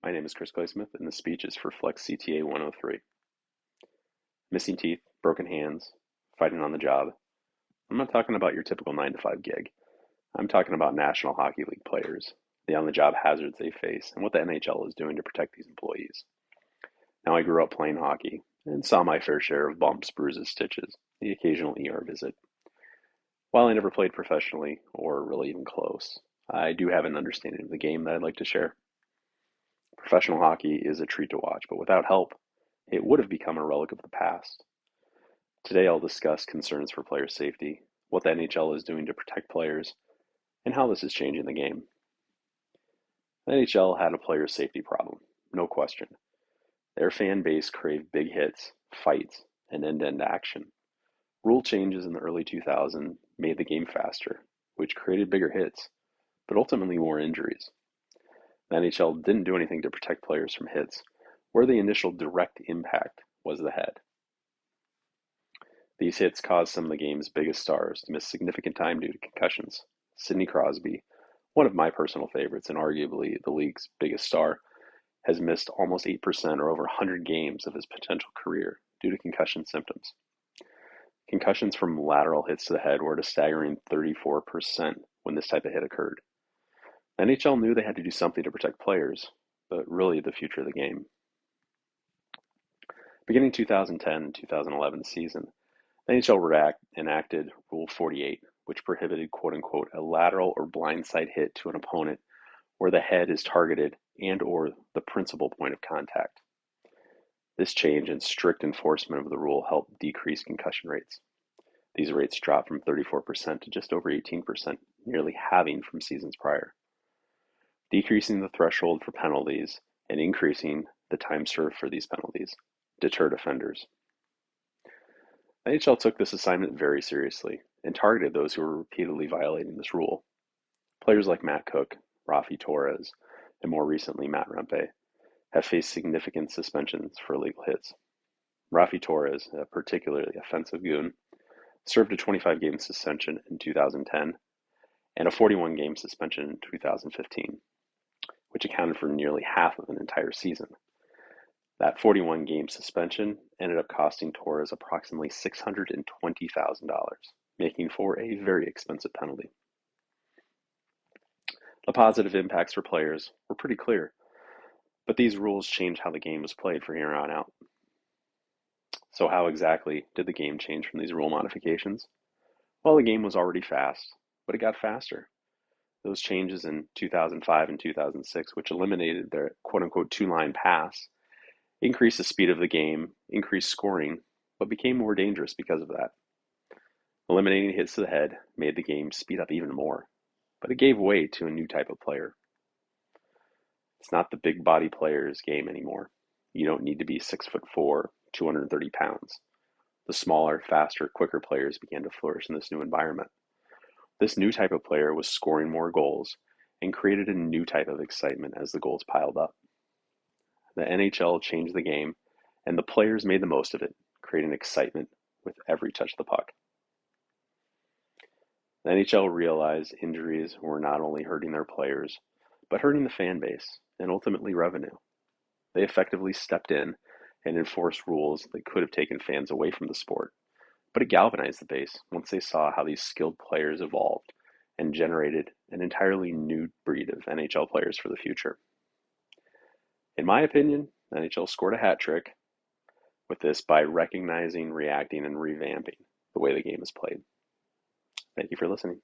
My name is Chris Claysmith, and the speech is for Flex CTA 103. Missing teeth, broken hands, fighting on the job. I'm not talking about your typical 9 to 5 gig. I'm talking about National Hockey League players, the on the job hazards they face, and what the NHL is doing to protect these employees. Now, I grew up playing hockey and saw my fair share of bumps, bruises, stitches, the occasional ER visit. While I never played professionally, or really even close, I do have an understanding of the game that I'd like to share. Professional hockey is a treat to watch, but without help, it would have become a relic of the past. Today, I'll discuss concerns for player safety, what the NHL is doing to protect players, and how this is changing the game. The NHL had a player safety problem, no question. Their fan base craved big hits, fights, and end-to-end action. Rule changes in the early 2000s made the game faster, which created bigger hits, but ultimately more injuries. The NHL didn't do anything to protect players from hits, where the initial direct impact was the head. These hits caused some of the game's biggest stars to miss significant time due to concussions. Sidney Crosby, one of my personal favorites and arguably the league's biggest star, has missed almost 8% or over 100 games of his potential career due to concussion symptoms. Concussions from lateral hits to the head were at a staggering 34% when this type of hit occurred. The NHL knew they had to do something to protect players, but really the future of the game. Beginning 2010 and 2011 season, the NHL enacted Rule 48, which prohibited quote-unquote a lateral or blindside hit to an opponent where the head is targeted and or the principal point of contact. This change and strict enforcement of the rule helped decrease concussion rates. These rates dropped from 34% to just over 18%, nearly halving from seasons prior. Decreasing the threshold for penalties and increasing the time served for these penalties deterred offenders. The NHL took this assignment very seriously and targeted those who were repeatedly violating this rule. Players like Matt Cook, Rafi Torres, and more recently Matt Rempe have faced significant suspensions for illegal hits. Rafi Torres, a particularly offensive goon, served a 25-game suspension in 2010 and a 41-game suspension in 2015, which accounted for nearly half of an entire season. That 41-game suspension ended up costing Torres approximately $620,000, making for a very expensive penalty. The positive impacts for players were pretty clear, but these rules changed how the game was played from here on out. So how exactly did the game change from these rule modifications? Well, the game was already fast, but it got faster. Those changes in 2005 and 2006, which eliminated their quote-unquote two-line pass, increased the speed of the game, increased scoring, but became more dangerous because of that. Eliminating hits to the head made the game speed up even more, but it gave way to a new type of player. It's not the big body player's game anymore. You don't need to be 6'4", 230 pounds. The smaller, faster, quicker players began to flourish in this new environment. This new type of player was scoring more goals and created a new type of excitement as the goals piled up. The NHL changed the game, and the players made the most of it, creating excitement with every touch of the puck. The NHL realized injuries were not only hurting their players, but hurting the fan base and ultimately revenue. They effectively stepped in and enforced rules that could have taken fans away from the sport, but it galvanized the base once they saw how these skilled players evolved and generated an entirely new breed of NHL players for the future. In my opinion, the NHL scored a hat trick with this by recognizing, reacting, and revamping the way the game is played. Thank you for listening.